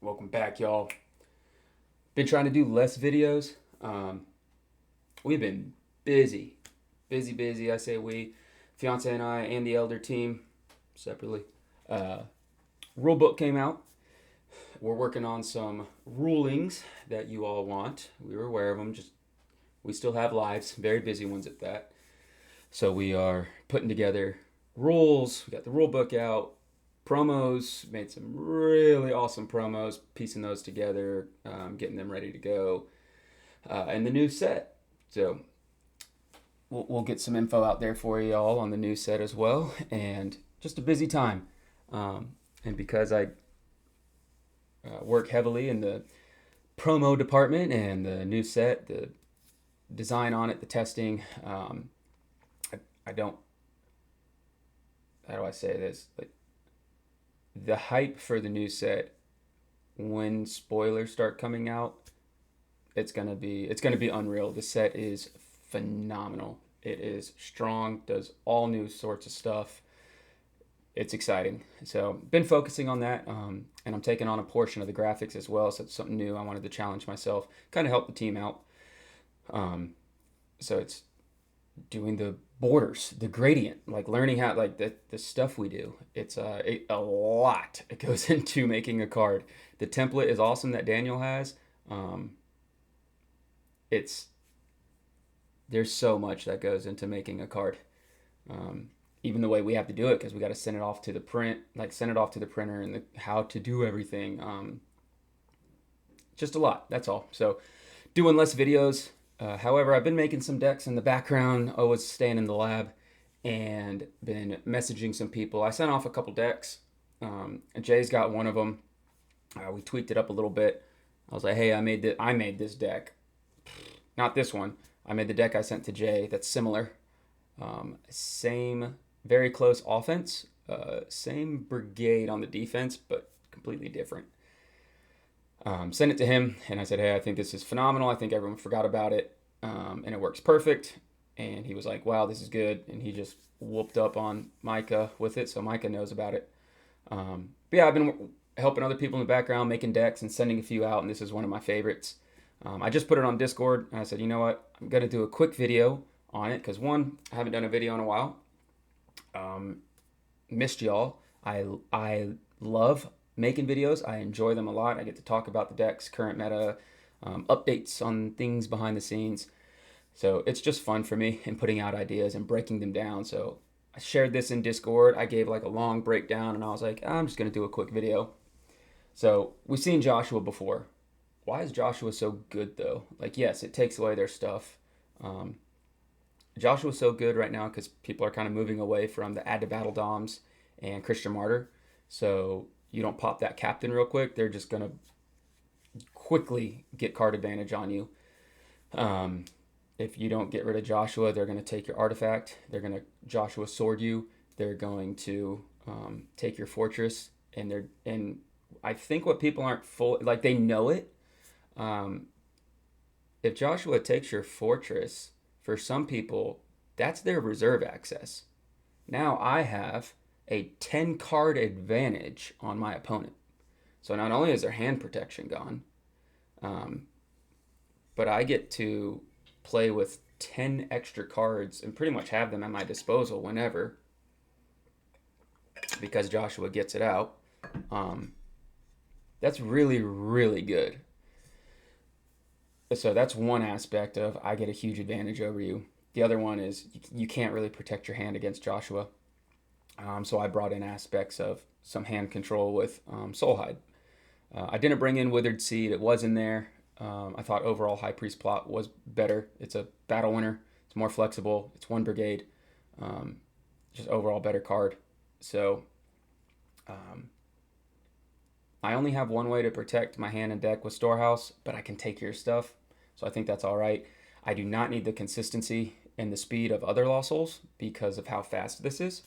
Welcome back, y'all. Been trying to do less videos. We've been busy, busy. I say we, fiance and I, and the elder team, separately. Uh, Rule book came out. We're working on some rulings that you all want. We were aware of them. Just we still have lives, very busy ones at that. So we are putting together rules. We got the rule book out, promos, made some really awesome promos, piecing those together, getting them ready to go, and the new set. So we'll get some info out there for you all on the new set as well, and just a busy time. And because I work heavily in the promo department and the new set, the design on it, the testing, I don't. How do I say this? Like the hype for the new set when spoilers start coming out, it's gonna be unreal. The set is phenomenal. It is strong, does all new sorts of stuff. It's exciting. So been focusing on that, and I'm taking on a portion of the graphics as well. So it's something new. I wanted to challenge myself, kind of help the team out. Um, so it's doing the borders, the gradient, like learning how like the stuff we do. It's a lot. It goes into making a card. The template is awesome that Daniel has. Um, it's there's so much that goes into making a card. Um, Even the way we have to do it because we got to send it off to the print, like send it off to the printer and how to do everything. Just a lot. That's all. So doing less videos. However, I've been making some decks in the background. I was staying in the lab and been messaging some people. I sent off a couple decks. Jay's got one of them. We tweaked it up a little bit. I was like, "Hey, I made this deck, not this one. I made the deck I sent to Jay that's similar. Same, very close offense. Same brigade on the defense, but completely different. Sent it to him, and I said, "Hey, I think this is phenomenal. I think everyone forgot about it, and it works perfect." And he was like, "Wow, this is good." And he just whooped up on Micah with it, so Micah knows about it. But yeah, I've been helping other people in the background, making decks and sending a few out, and this is one of my favorites. I just put it on Discord, and I said, you know what? I'm gonna do a quick video on it because one, I haven't done a video in a while. Um, Missed y'all. I love making videos. I enjoy them a lot. I get to talk about the decks, current meta, updates on things behind the scenes. So it's just fun for me and putting out ideas and breaking them down. So I shared this in Discord. I gave like a long breakdown and I was like, I'm just gonna do a quick video. So we've seen Joshua before. Why is Joshua so good though? Like, yes, it takes away their stuff. Um, Joshua's so good right now because people are kind of moving away from the add to battle doms and Christian Martyr. So you don't pop that captain real quick. They're just gonna quickly get card advantage on you. Um, if you don't get rid of Joshua, they're gonna take your artifact. They're gonna Joshua sword you. They're going to take your fortress, and I think what people aren't full like they know it. Um, if Joshua takes your fortress, for some people, that's their reserve access. Now I have a 10 card advantage on my opponent. So not only is their hand protection gone, um, but I get to play with 10 extra cards and pretty much have them at my disposal whenever because Joshua gets it out. Um, that's really, really good. So that's one aspect of I get a huge advantage over you. The other one is you can't really protect your hand against Joshua. So I brought in aspects of some hand control with Soulhide. I didn't bring in Withered Seed. It was in there. I thought overall High Priest plot was better. It's a battle winner. It's more flexible. It's one brigade. Um, just overall better card. So um, I only have one way to protect my hand and deck with Storehouse, but I can take your stuff. So I think that's all right. I do not need the consistency and the speed of other Lost Souls because of how fast this is.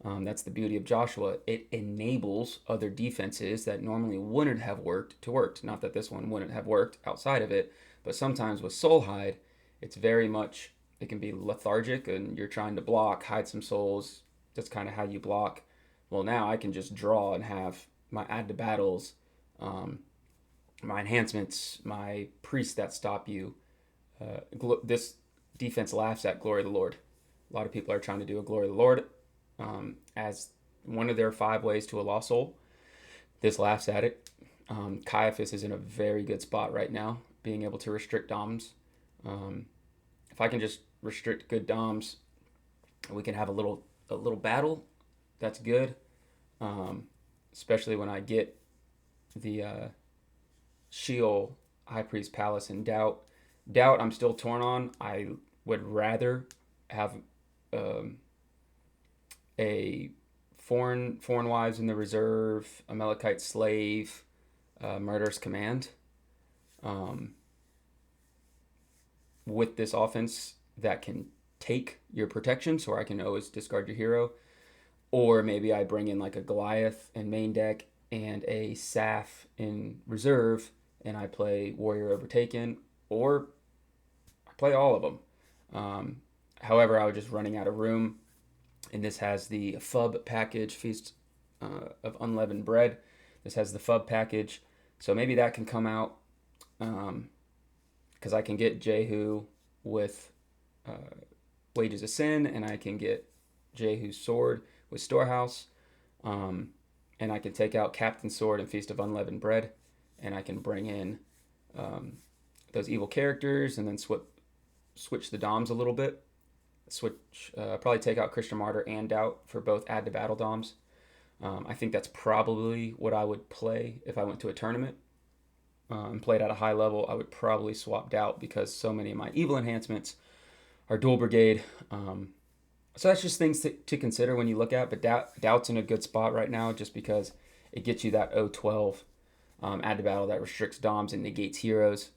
That's the beauty of Joshua. It enables other defenses that normally wouldn't have worked to work. Not that this one wouldn't have worked outside of it, but sometimes with Soulhide, it's very much, it can be lethargic and you're trying to block, hide some souls. That's kind of how you block. Well, now I can just draw and have my add to battles. my enhancements, my priests that stop you. This defense laughs at Glory of the Lord. A lot of people are trying to do a Glory of the Lord as one of their 5 ways to a lost soul. This laughs at it. Caiaphas is in a very good spot right now, being able to restrict DOMs. If I can just restrict good DOMs, we can have a little battle. That's good, especially when I get the Sheol, High Priest Palace, and Doubt. Doubt I'm still torn on. I would rather have a foreign wives in the reserve, Amalekite slave, murderous command. With this offense that can take your protection, so I can always discard your hero. Or maybe I bring in like a Goliath in main deck and a Saf in reserve, and I play Warrior Overtaken, or I play all of them. However, I was just running out of room, and this has the FUB package, Feast of Unleavened Bread. This has the FUB package, so maybe that can come out, because I can get Jehu with Wages of Sin, and I can get Jehu's sword with Storehouse, and I can take out Captain Sword and Feast of Unleavened Bread, and I can bring in those evil characters, and then switch the DOMs a little bit. Probably take out Christian Martyr and Doubt for both add to battle DOMs. I think that's probably what I would play if I went to a tournament and played at a high level. I would probably swap Doubt because so many of my evil enhancements are dual brigade. So that's just things to consider when you look at. But Doubt's in a good spot right now just because it gets you that 0-12 add to battle that restricts DOMs and negates heroes.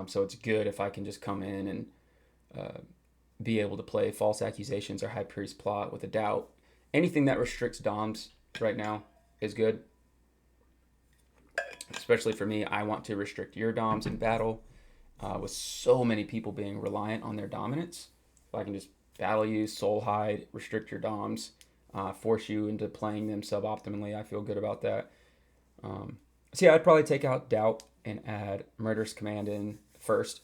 So it's good if I can just come in and be able to play False Accusations or High Priest Plot with a Doubt. Anything that restricts DOMs right now is good. Especially for me, I want to restrict your DOMs in battle. With so many people being reliant on their dominance, if I can just battle you, soul hide, restrict your DOMs, force you into playing them suboptimally, I feel good about that. So yeah, I'd probably take out Doubt and add Murderous Command in first,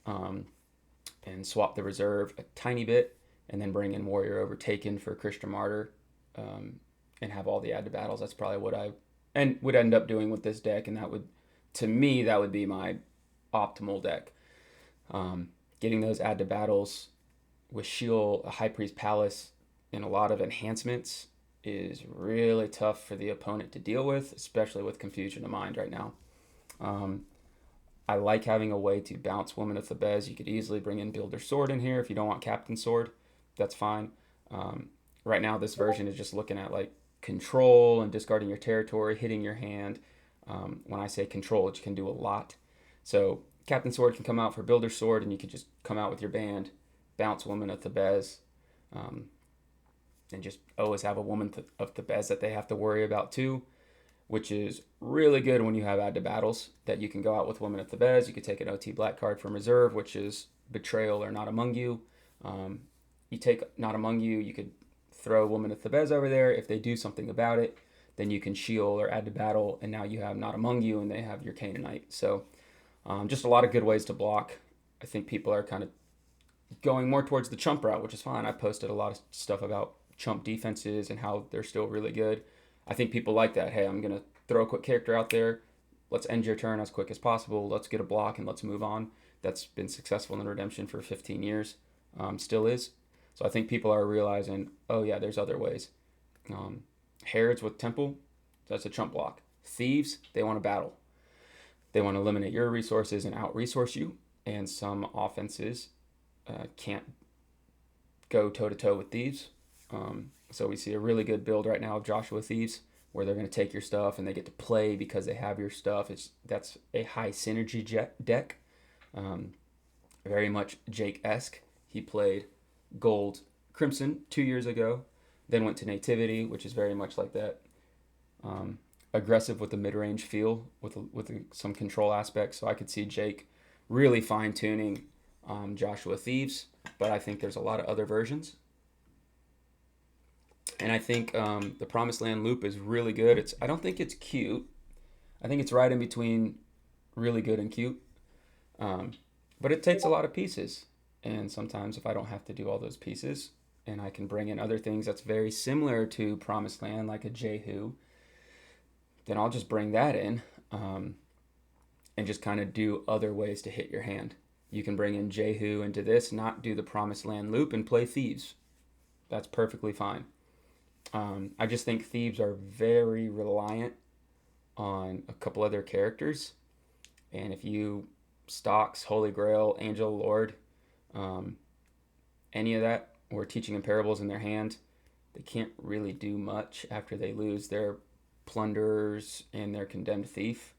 and swap the reserve a tiny bit, and then bring in Warrior Overtaken for Christian Martyr, and have all the add to battles. That's probably what I would end up doing with this deck, and that would be my optimal deck. Getting those add to battles with Sheol, a High Priest Palace, and a lot of enhancements is really tough for the opponent to deal with, especially with Confusion of Mind right now. I like having a way to bounce Woman of Thebes. You could easily bring in Builder Sword in here if you don't want Captain Sword. That's fine. Right now, this version is just looking at like control and discarding your territory, hitting your hand. When I say control, it can do a lot. So Captain Sword can come out for Builder Sword, and you could just come out with your band, bounce Woman of Thebes, and just always have a Woman of Thebes that they have to worry about too, which is really good when you have add to battles that you can go out with Woman of Thebes. You could take an OT black card from reserve, which is Betrayal or Not Among You. You take Not Among You, you could throw Woman of Thebes over there. If they do something about it, then you can Sheol or add to battle, and now you have Not Among You, and they have your Canaanite. So just a lot of good ways to block. I think people are kind of going more towards the chump route, which is fine. I posted a lot of stuff about chump defenses and how they're still really good. I think people like that. Hey, I'm going to throw a quick character out there. Let's end your turn as quick as possible. Let's get a block and let's move on. That's been successful in Redemption for 15 years. Still is. So I think people are realizing, oh yeah, there's other ways. Herods with Temple, that's a chump block. Thieves, they want to battle. They want to eliminate your resources and out-resource you. And some offenses can't go toe-to-toe with Thieves. So we see a really good build right now of Joshua Thieves, where they're going to take your stuff and they get to play because they have your stuff. That's a high synergy deck. Very much Jake-esque. He played Gold Crimson 2 years ago, then went to Nativity, which is very much like that. Aggressive with the mid-range feel, with some control aspects. So I could see Jake really fine-tuning Joshua Thieves, but I think there's a lot of other versions. And I think the Promised Land loop is really good. I don't think it's cute. I think it's right in between really good and cute. Um, but it takes a lot of pieces. And sometimes if I don't have to do all those pieces and I can bring in other things that's very similar to Promised Land, like a Jehu, then I'll just bring that in, and just kind of do other ways to hit your hand. You can bring in Jehu into this, not do the Promised Land loop, and play Thieves. That's perfectly fine. I just think Thieves are very reliant on a couple other characters. And if you stocks, Holy Grail, Angel, Lord, um, any of that, or teaching in parables in their hand, they can't really do much after they lose their plunderers and their condemned thief.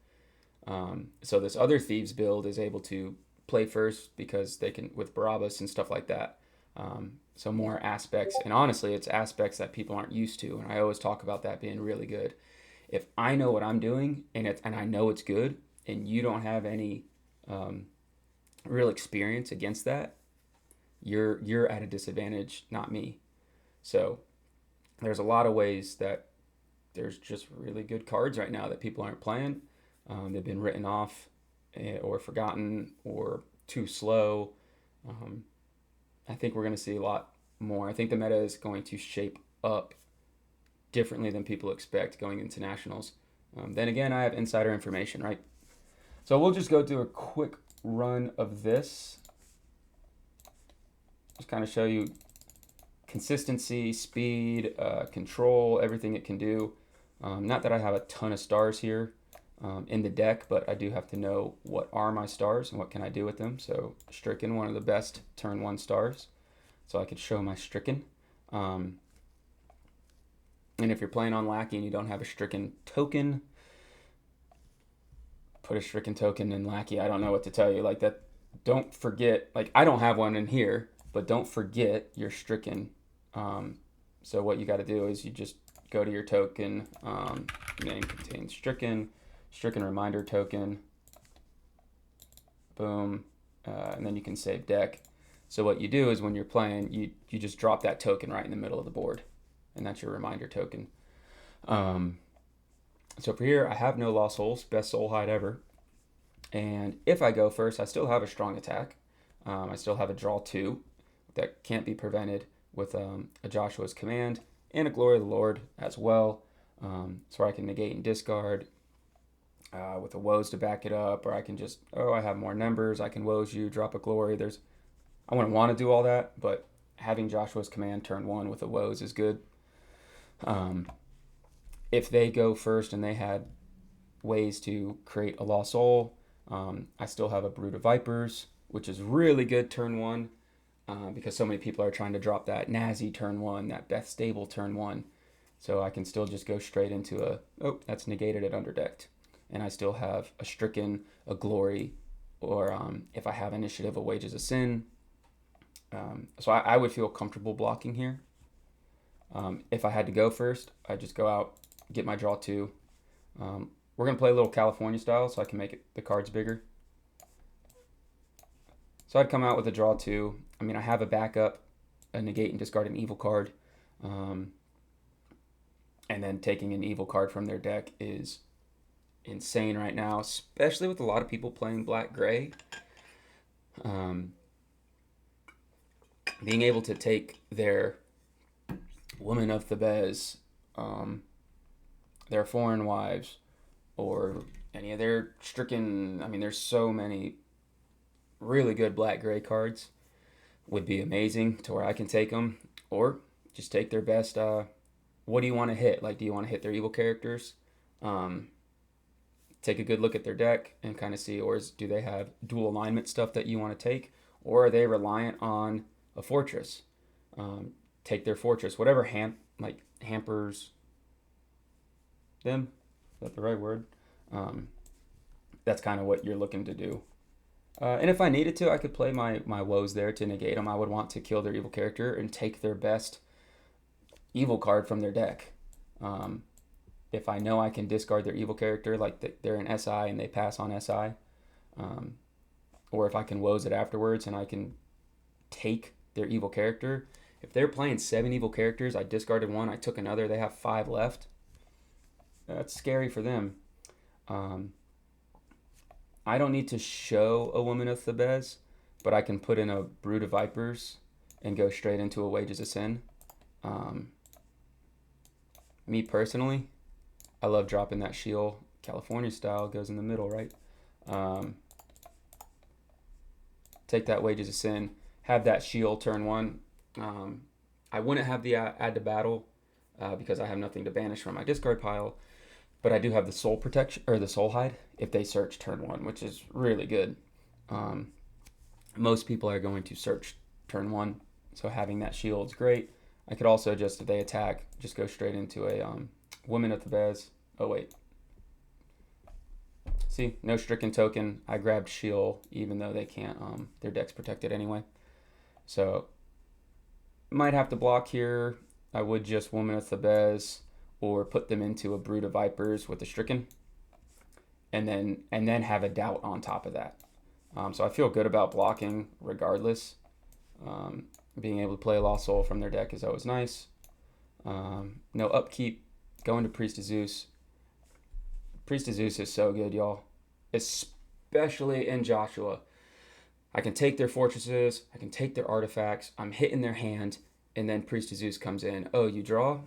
So this other thieves build is able to play first because they can with Barabbas and stuff like that. So more aspects, and honestly, it's aspects that people aren't used to, and I always talk about that being really good. If I know what I'm doing and I know it's good, and you don't have any um, real experience against that, you're at a disadvantage, not me. So there's a lot of ways that there's just really good cards right now that people aren't playing. They've been written off, or forgotten, or too slow. Um, I think we're going to see a lot more. I think the meta is going to shape up differently than people expect going into nationals. Then again, I have insider information, right? So we'll just go through a quick run of this. Just kind of show you consistency, speed, control, everything it can do. Not that I have a ton of stars here in the deck, but I do have to know what are my stars and what can I do with them. So Stricken, one of the best turn 1 stars. So I could show my Stricken. And if you're playing on Lackey and you don't have a Stricken token, put a Stricken token in Lackey. I don't know what to tell you. Like that, don't forget, like I don't have one in here, but don't forget your Stricken. So what you got to do is you just go to your token, name contains Stricken reminder token, boom, and then you can save deck. So what you do is when you're playing, you just drop that token right in the middle of the board, and that's your reminder token. So for here, I have no Lost Souls, best soul hide ever. And if I go first, I still have a strong attack. I still have a draw 2 that can't be prevented with a Joshua's command and a Glory of the Lord as well. So I can negate and discard with a woes to back it up, or I can just, I have more numbers, I can woes you, drop a glory. I wouldn't want to do all that, but having Joshua's command turn 1 with a woes is good. If they go first and they had ways to create a Lost Soul, I still have a Brood of Vipers, which is really good turn 1, because so many people are trying to drop that Nazi turn 1, that Beth Stable turn 1. So I can still just go straight into that's negated at underdecked. And I still have a Stricken, a Glory, or if I have initiative, a Wages of Sin. So I would feel comfortable blocking here. If I had to go first, I'd just go out, get my draw 2. We're going to play a little California style so I can make the cards bigger. So I'd come out with a draw 2. I mean, I have a backup, a negate and discard an evil card. And then taking an evil card from their deck is insane right now, especially with a lot of people playing black-gray. Being able to take their Woman of Thebes, their Foreign Wives, or any of their Stricken, I mean, there's so many really good black-gray cards, would be amazing to where I can take them, or just take their best, what do you want to hit? Like, do you want to hit their evil characters? Take a good look at their deck and kind of see, or do they have dual alignment stuff that you want to take? Or are they reliant on a fortress? Take their fortress, whatever hampers them. Is that the right word? That's kind of what you're looking to do. And if I needed to, I could play my woes there to negate them. I would want to kill their evil character and take their best evil card from their deck. If I know I can discard their evil character, like they're an SI and they pass on SI, or if I can woes it afterwards and I can take their evil character. If they're playing 7 evil characters, I discarded one, I took another, they have 5 left. That's scary for them. Um, I don't need to show a Woman of Thebes, but I can put in a Brood of Vipers and go straight into a Wages of Sin. Um, Me personally, I love dropping that Sheol California style, goes in the middle, right? Um, take that Wages of Sin, have that Sheol turn one. Um, I wouldn't have the add to battle because I have nothing to banish from my discard pile, but I do have the soul protection or the soul hide if they search turn one, which is really good. Um, Most people are going to search turn one, so having that shield is great. I could also just, if they attack, just go straight into a Woman of Thebes. Oh wait, see, no stricken token. I grabbed Sheol even though they can't. Their deck's protected anyway, so might have to block here. I would just Woman of Thebes or put them into a Brood of Vipers with the stricken, and then have a doubt on top of that. So I feel good about blocking regardless. Being able to play a Lost Soul from their deck is always nice. No upkeep. Going to Priest of Zeus. Priest of Zeus is so good, y'all. Especially in Joshua. I can take their fortresses. I can take their artifacts. I'm hitting their hand. And then Priest of Zeus comes in. Oh, you draw?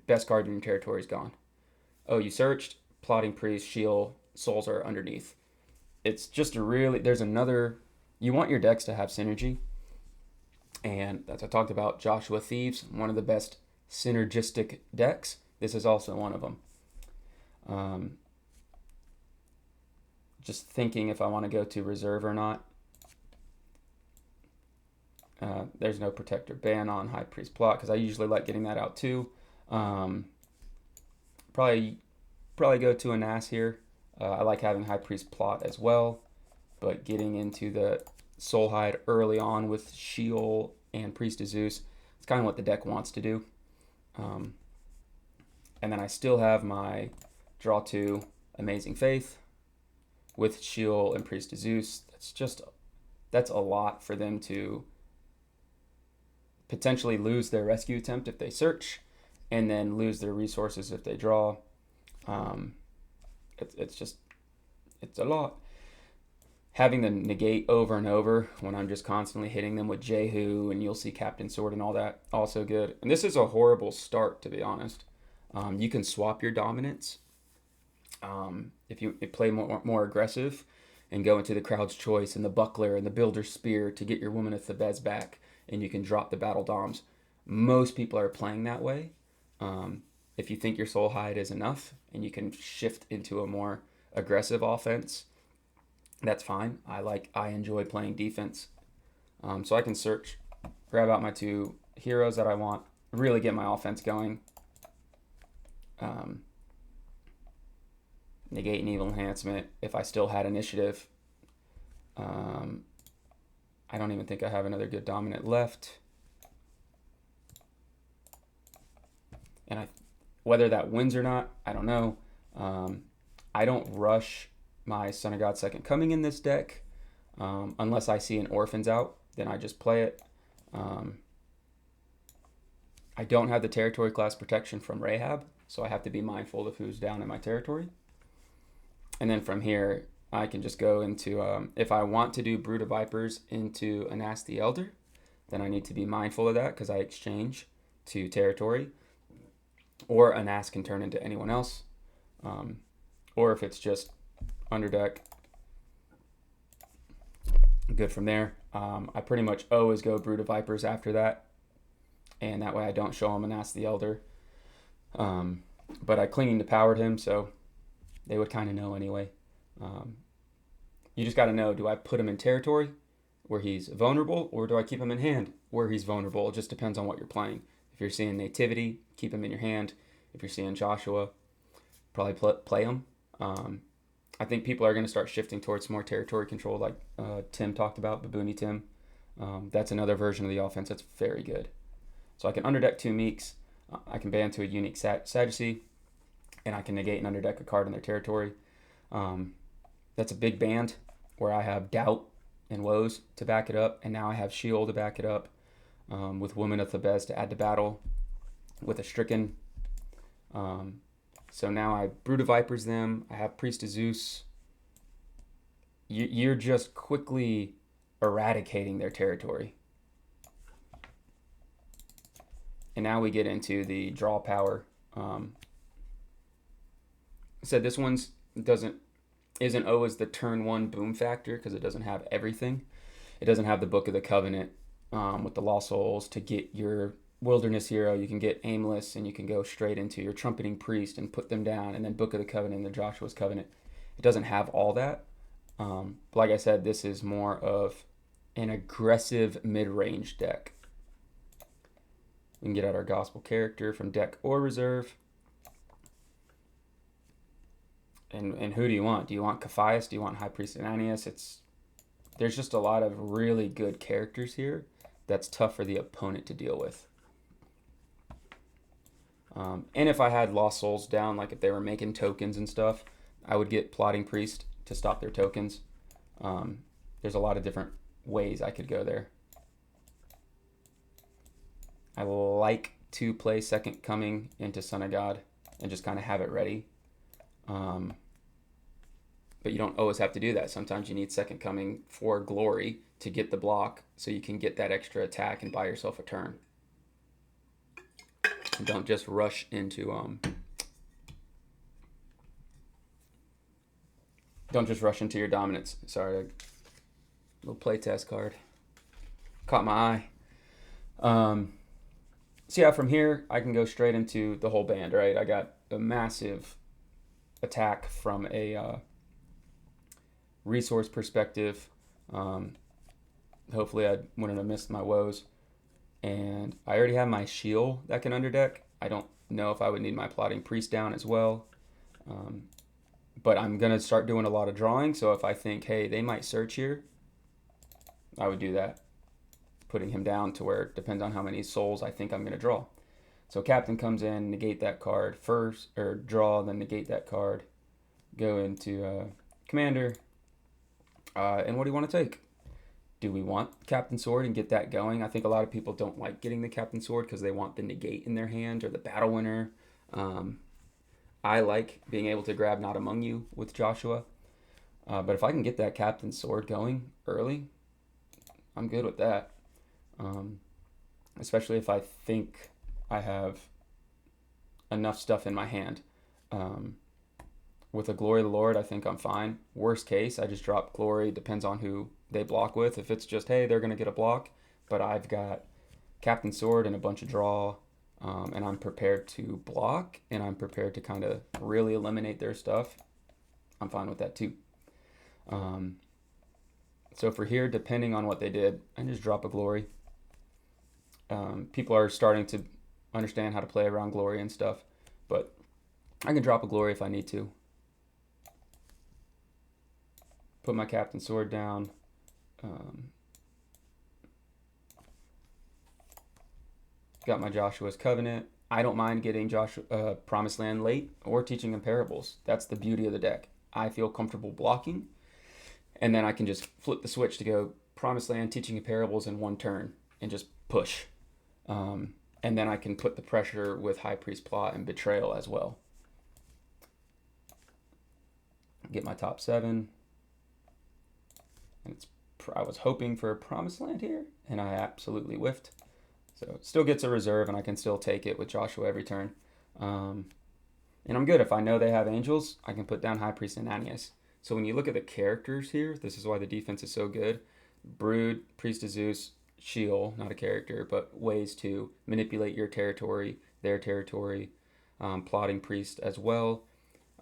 Best card in your territory is gone. Oh, you searched? Plotting Priest, Sheol, Souls are underneath. It's just a really, there's another, you want your decks to have synergy. And as I talked about, Joshua Thieves, one of the best synergistic decks. This is also one of them. Just thinking if I want to go to reserve or not. There's no protector ban on High Priest Plot because I usually like getting that out too. Probably go to a NAS here. I like having High Priest Plot as well, but getting into the Soul Hide early on with Sheol and Priest of Zeus, it's kind of what the deck wants to do. And then I still have my draw 2 Amazing Faith with Sheol and Priest of Zeus. That's a lot for them to potentially lose their rescue attempt if they search, and then lose their resources if they draw. It's a lot. Having the negate over and over when I'm just constantly hitting them with Jehu, and you'll see Captain Sword and all that, also good. And this is a horrible start, to be honest. You can swap your dominance if you play more aggressive and go into the Crowd's Choice and the Buckler and the Builder's Spear to get your Woman of Thebes back, and you can drop the Battle Doms. Most people are playing that way. If you think your Soul Hide is enough and you can shift into a more aggressive offense, that's fine. I enjoy playing defense. So I can search, grab out my 2 heroes that I want, really get my offense going. Negate and Evil Enhancement if I still had initiative. I don't even think I have another good dominant left. And whether that wins or not, I don't know. I don't rush my Son of God Second Coming in this deck. Unless I see an Orphans out, then I just play it. I don't have the territory class protection from Rahab, so I have to be mindful of who's down in my territory. And then from here, I can just go into, if I want to do Brood of Vipers into Anas the Elder, then I need to be mindful of that because I exchange to territory. Or Anas can turn into anyone else. Or if it's just underdeck, good from there. I pretty much always go Brood of Vipers after that. And that way I don't show him Anas the Elder. But I Clinging to Powered him, so they would kind of know anyway. You just got to know, do I put him in territory where he's vulnerable, or do I keep him in hand where he's vulnerable? It just depends on what you're playing. If you're seeing Nativity, keep him in your hand. If you're seeing Joshua, probably play him. I think people are going to start shifting towards more territory control, like Tim talked about, Babooni Tim. That's another version of the offense that's very good. So I can underdeck 2 Meeks. I can ban to a unique Sadducee, and I can negate and underdeck a card in their territory. That's a big band where I have Doubt and Woes to back it up, and now I have Sheol to back it up, with Woman of Thebes to add to battle, with a Stricken. So now I Brood of Vipers them. I have Priest of Zeus. You're just quickly eradicating their territory. And now we get into the draw power. So this one's isn't always the turn one boom factor because it doesn't have everything. It doesn't have the Book of the Covenant with the Lost Souls to get your Wilderness Hero. You can get Aimless and you can go straight into your Trumpeting Priest and put them down, and then Book of the Covenant and the Joshua's Covenant. It doesn't have all that. Like I said, this is more of an aggressive mid-range deck. We can get out our Gospel Character from deck or reserve. And who do you want? Do you want Caphias? Do you want High Priest Ananias? There's just a lot of really good characters here that's tough for the opponent to deal with. And if I had Lost Souls down, like if they were making tokens and stuff, I would get Plotting Priest to stop their tokens. There's a lot of different ways I could go there. I like to play Second Coming into Son of God and just kind of have it ready. But you don't always have to do that. Sometimes you need Second Coming for glory to get the block so you can get that extra attack and buy yourself a turn. And don't just rush into your dominance. Sorry, a little playtest card caught my eye. So yeah, from here I can go straight into the whole band, right? I got a massive attack from a resource perspective. Hopefully I wouldn't have missed my woes. And I already have my Shield that can underdeck. I don't know if I would need my Plotting Priest down as well. But I'm going to start doing a lot of drawing. So if I think, hey, they might search here, I would do that. Putting him down to where it depends on how many souls I think I'm going to draw. So Captain comes in, negate that card first, or draw, then negate that card. Go into Commander. And what do you want to take? Do we want Captain Sword and get that going? I think a lot of people don't like getting the Captain Sword because they want the negate in their hand or the Battle Winner. I like being able to grab Not Among You with Joshua. But if I can get that Captain Sword going early, I'm good with that. Especially if I think I have enough stuff in my hand. With a Glory of the Lord, I think I'm fine. Worst case, I just drop Glory. Depends on who they block with. If it's just, hey, they're going to get a block, but I've got Captain Sword and a bunch of draw, and I'm prepared to block, and I'm prepared to kind of really eliminate their stuff, I'm fine with that too. So for here, depending on what they did, I just drop a Glory. People are starting to understand how to play around Glory and stuff, but I can drop a Glory if I need to. Put my Captain Sword down. Got my Joshua's Covenant. I don't mind getting Promised Land late or Teaching in Parables. That's the beauty of the deck. I feel comfortable blocking, and then I can just flip the switch to go Promised Land, Teaching in Parables in one turn and just push. And then I can put the pressure with High Priest Plot and Betrayal as well. Get my top 7. And I was hoping for a Promised Land here, and I absolutely whiffed. So it still gets a reserve, and I can still take it with Joshua every turn. And I'm good. If I know they have angels, I can put down High Priest Ananias. So when you look at the characters here, this is why the defense is so good. Brood, Priest of Zeus, Shield, not a character, but ways to manipulate your territory, their territory, Plotting Priest as well.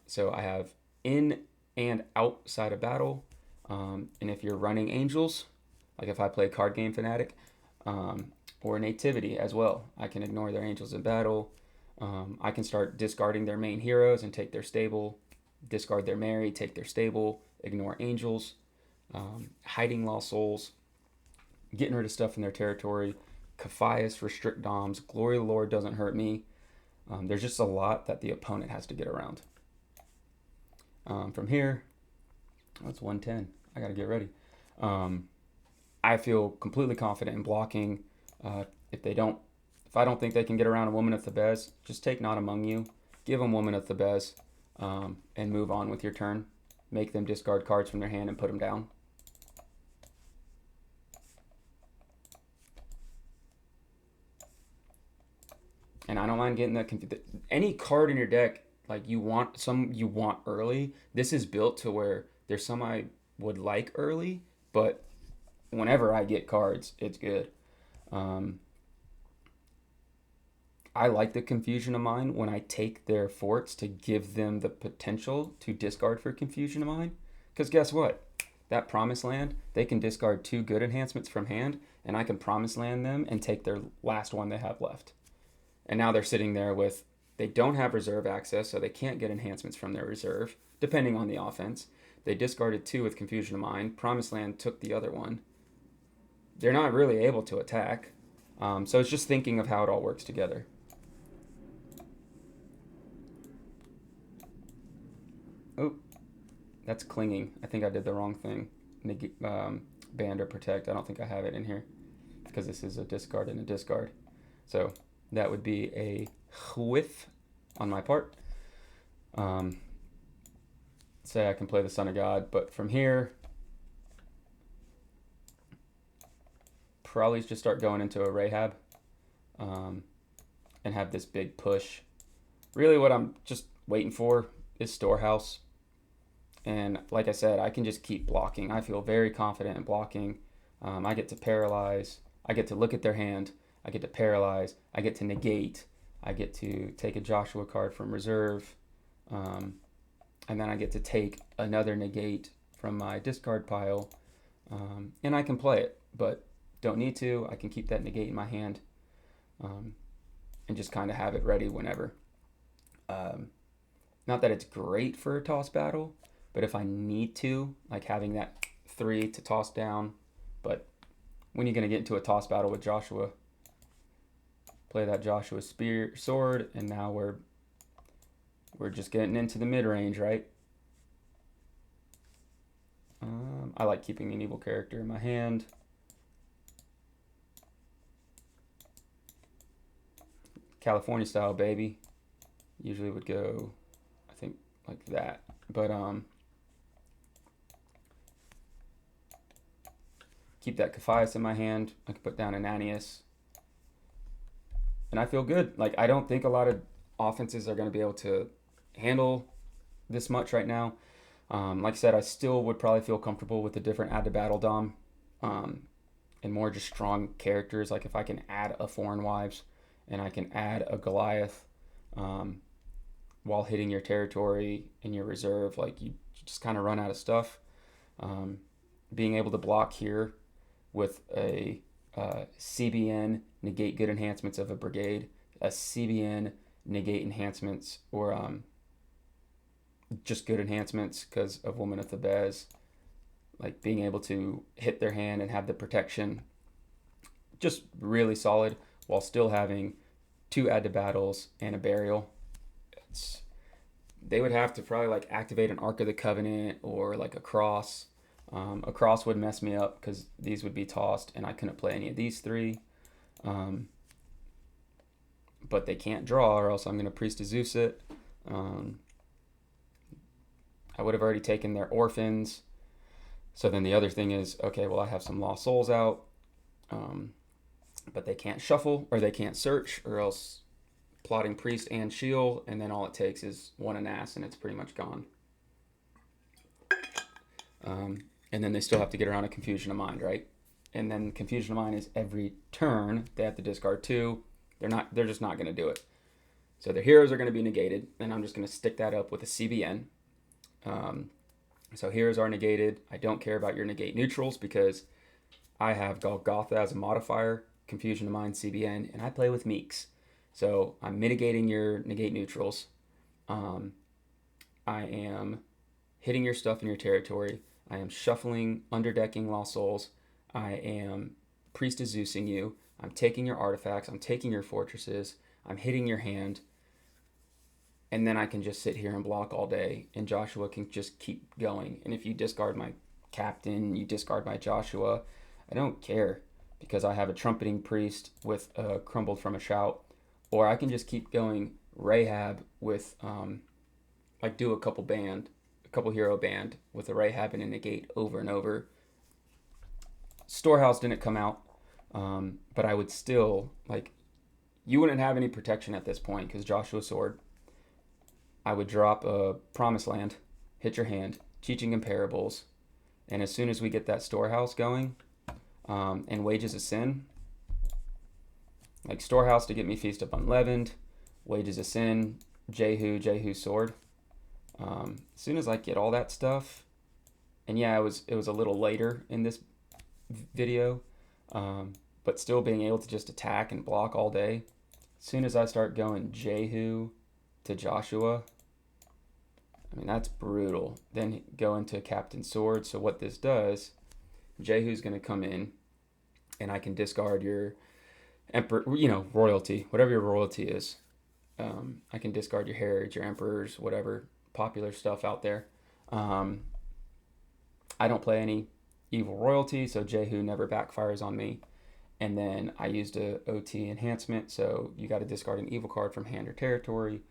So I have in and outside of battle. And if you're running angels, like if I play Card Game Fanatic, or Nativity as well, I can ignore their angels in battle. I can start discarding their main heroes and take their stable, discard their Mary, take their stable, ignore angels, hiding Lost Souls, getting rid of stuff in their territory, Caphias, restrict doms, Glory of the Lord doesn't hurt me. There's just a lot that the opponent has to get around. From here, that's 110. I got to get ready. I feel completely confident in blocking. If I don't think they can get around a Woman of Thebes, just take Not Among You. give them Woman of Thebes, and move on with your turn. Make them discard cards from their hand and put them down. And I don't mind getting that confused. Any card in your deck, like you want early. This is built to where there's some I would like early, but whenever I get cards, it's good. Um, I like the Confusion of Mind when I take their forts to give them the potential to discard for Confusion of Mind. Because guess what? That Promised Land, they can discard 2 good enhancements from hand, and I can Promised Land them and take their last one they have left. And now they're sitting there with, they don't have reserve access, so they can't get enhancements from their reserve, depending on the offense. They discarded 2 with Confusion of Mind. Promised Land took the other one. They're not really able to attack. So it's just thinking of how it all works together. Oh, that's clinging. I think I did the wrong thing. Band or protect. I don't think I have it in here because this is a discard and a discard. So that would be a whiff on my part. Say I can play the Son of God, but from here, probably just start going into a Rahab, and have this big push. Really what I'm just waiting for is Storehouse. And like I said, I can just keep blocking. I feel very confident in blocking. I get to paralyze. I get to look at their hand. I get to paralyze. I get to negate. I get to take a Joshua card from reserve. And then I get to take another negate from my discard pile. And I can play it, but don't need to. I can keep that negate in my hand, and just kind of have it ready whenever. Not that it's great for a toss battle, but if I need to, like having that 3 to toss down. But when you're going to get into a toss battle with Joshua, play that Joshua sword, and now we're just getting into the mid-range, right? I like keeping an evil character in my hand. California style, baby. Usually would go, I think, like that. But keep that Caphias in my hand. I can put down Ananias. And I feel good. Like, I don't think a lot of offenses are going to be able to handle this much right now. Like I said, I still would probably feel comfortable with a different add to battle dom, and more just strong characters. Like if I can add a Foreign Wives and I can add a Goliath, while hitting your territory in your reserve, like you just kind of run out of stuff. Being able to block here with a CBN, negate good enhancements of a brigade, a CBN, negate enhancements, or just good enhancements because of Woman of Thebes, like being able to hit their hand and have the protection, just really solid, while still having 2 add to battles and a burial. They would have to probably like activate an Ark of the Covenant or like a cross. A cross would mess me up because these would be tossed and I couldn't play any of these 3. But they can't draw, or else I'm going to Priest of Zeus it. I would have already taken their orphans. So then the other thing is, okay, well, I have some Lost Souls out. But they can't shuffle, or they can't search, or else plotting Priest and Shield, and then all it takes is 1 Anas, and it's pretty much gone. And then they still have to get around a Confusion of Mind, right? And then Confusion of Mind is every turn they have to discard 2. They're just not going to do it. So their heroes are going to be negated, and I'm just going to stick that up with a CBN. So heroes are negated. I don't care about your negate neutrals because I have Golgotha as a modifier, Confusion of Mind, CBN, and I play with Meeks. So I'm mitigating your negate neutrals. I am hitting your stuff in your territory. I am shuffling, underdecking Lost Souls. I am Priest of Zeusing you. I'm taking your artifacts. I'm taking your fortresses. I'm hitting your hand. And then I can just sit here and block all day, and Joshua can just keep going. And if you discard my captain, you discard my Joshua, I don't care, because I have a trumpeting priest with Crumbled from a Shout. Or I can just keep going Rahab with like do a couple hero band with a Rahab and a negate over and over. Storehouse didn't come out, but I would still like you wouldn't have any protection at this point because Joshua Sword. I would drop a Promised Land, hit your hand, Teaching in Parables, and as soon as we get that Storehouse going, and Wages of Sin, like Storehouse to get me Feast of Unleavened, Wages of Sin, Jehu Sword. As soon as I get all that stuff, and yeah, it was a little later in this video, but still being able to just attack and block all day. As soon as I start going Jehu to Joshua, I mean, that's brutal. Then go into Captain Sword. So what this does, Jehu's going to come in, and I can discard your emperor, royalty, whatever your royalty is. I can discard your heritage, your emperors, whatever popular stuff out there. I don't play any evil royalty, so Jehu never backfires on me. And then I used a OT enhancement, so you got to discard an evil card from hand or territory.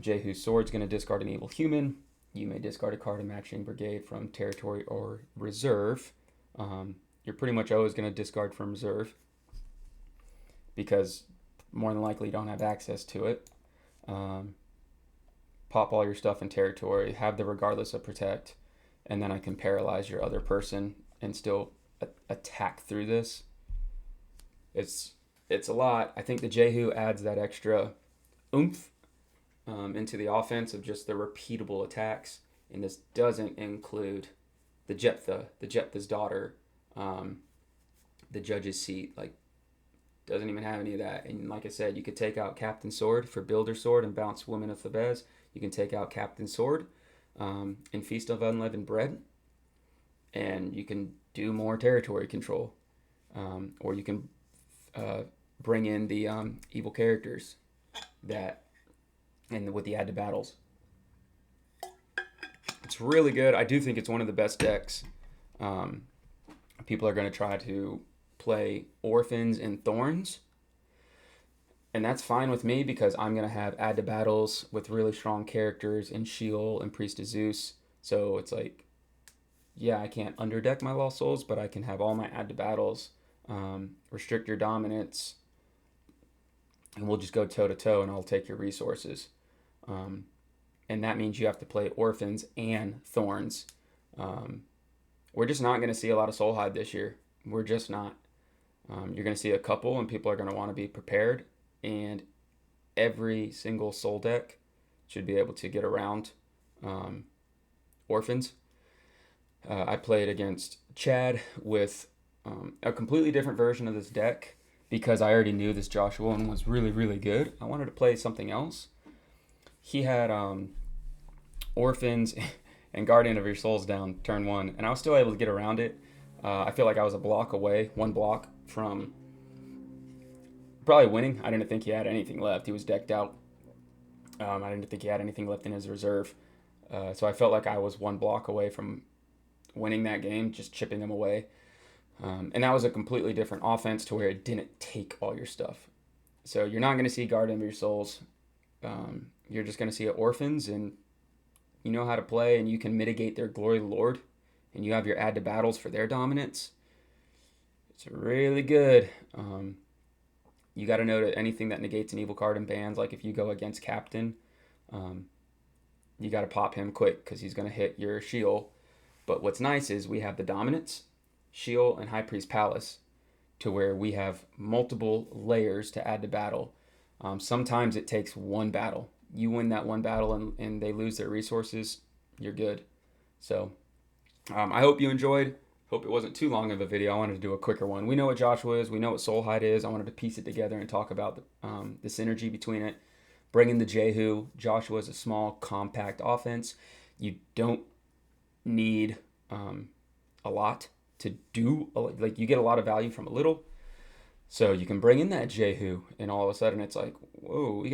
Jehu's Sword's going to discard an evil human. You may discard a card in Matching Brigade from territory or reserve. You're pretty much always going to discard from reserve because more than likely you don't have access to it. Pop all your stuff in territory, have the regardless of protect, and then I can paralyze your other person and still attack through this. It's a lot. I think the Jehu adds that extra oomph into the offense of just the repeatable attacks, and this doesn't include the Jephthah's daughter, the judge's seat, like doesn't even have any of that. And like I said, you could take out Captain Sword for Builder Sword and bounce Women of Thebes. You can take out Captain Sword in Feast of Unleavened Bread, and you can do more territory control, or you can bring in the evil characters that, and with the add to battles. It's really good. I do think it's one of the best decks. People are going to try to play Orphans and Thorns, and that's fine with me because I'm going to have add to battles with really strong characters in Sheol and Priest of Zeus. So it's like, yeah, I can't underdeck my Lost Souls, but I can have all my add to battles, restrict your dominance, and we'll just go toe to toe and I'll take your resources. And that means you have to play Orphans and Thorns. We're just not going to see a lot of Soulhide this year. We're just not. You're going to see a couple, and people are going to want to be prepared. And every single Soul deck should be able to get around Orphans. I played against Chad with a completely different version of this deck because I already knew this Joshua one was really, really good. I wanted to play something else. He had Orphans and Guardian of Your Souls down turn 1, and I was still able to get around it. I feel like I was one block from probably winning. I didn't think he had anything left. He was decked out. I didn't think he had anything left in his reserve. So I felt like I was one block away from winning that game, just chipping him away. And that was a completely different offense to where it didn't take all your stuff. So you're not going to see Guardian of Your Souls. You're just going to see Orphans, and you know how to play, and you can mitigate their Glory Lord, and you have your add to battles for their dominance. It's really good. You got to know that anything that negates an evil card in bans, like if you go against Captain, you got to pop him quick because he's going to hit your Sheol. But what's nice is we have the dominance, Sheol, and High Priest Palace, to where we have multiple layers to add to battle. Sometimes it takes one battle. You win that one battle and they lose their resources, you're good. So I hope you enjoyed. Hope it wasn't too long of a video. I wanted to do a quicker one. We know what Joshua is. We know what Soulhide is. I wanted to piece it together and talk about the synergy between it. Bring in the Jehu. Joshua is a small, compact offense. You don't need a lot to do. Like, you get a lot of value from a little. So you can bring in that Jehu, and all of a sudden it's like, whoa,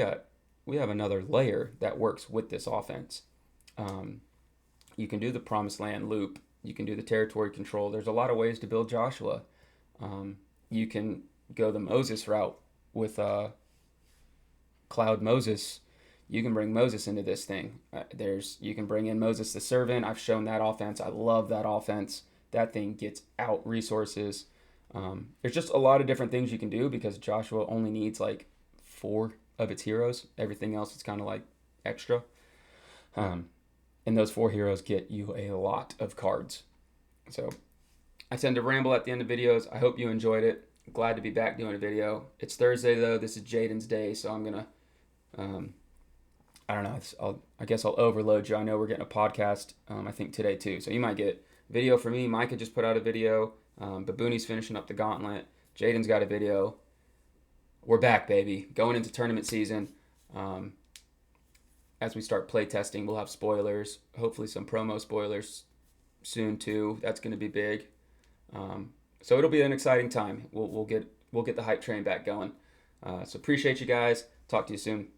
we have another layer that works with this offense. You can do the Promised Land loop. You can do the territory control. There's a lot of ways to build Joshua. You can go the Moses route with Cloud Moses, you can bring Moses into this thing. You can bring in Moses the servant. I've shown that offense. I love that offense. That thing gets out resources. There's just a lot of different things you can do because Joshua only needs like 4 of its heroes. Everything else is kind of like extra. And those 4 heroes get you a lot of cards. So I tend to ramble at the end of videos. I hope you enjoyed it. Glad to be back doing a video. It's Thursday though. This is Jaden's day, so I'm gonna I don't know. I guess I'll overload you. I know we're getting a podcast. I think today too. So you might get video for me. Micah just put out a video. Babooni's finishing up the gauntlet. Jaden's got a video. We're back, baby. Going into tournament season. As we start play testing, we'll have spoilers. Hopefully some promo spoilers soon too. That's going to be big. So it'll be an exciting time. We'll get the hype train back going. So appreciate you guys. Talk to you soon.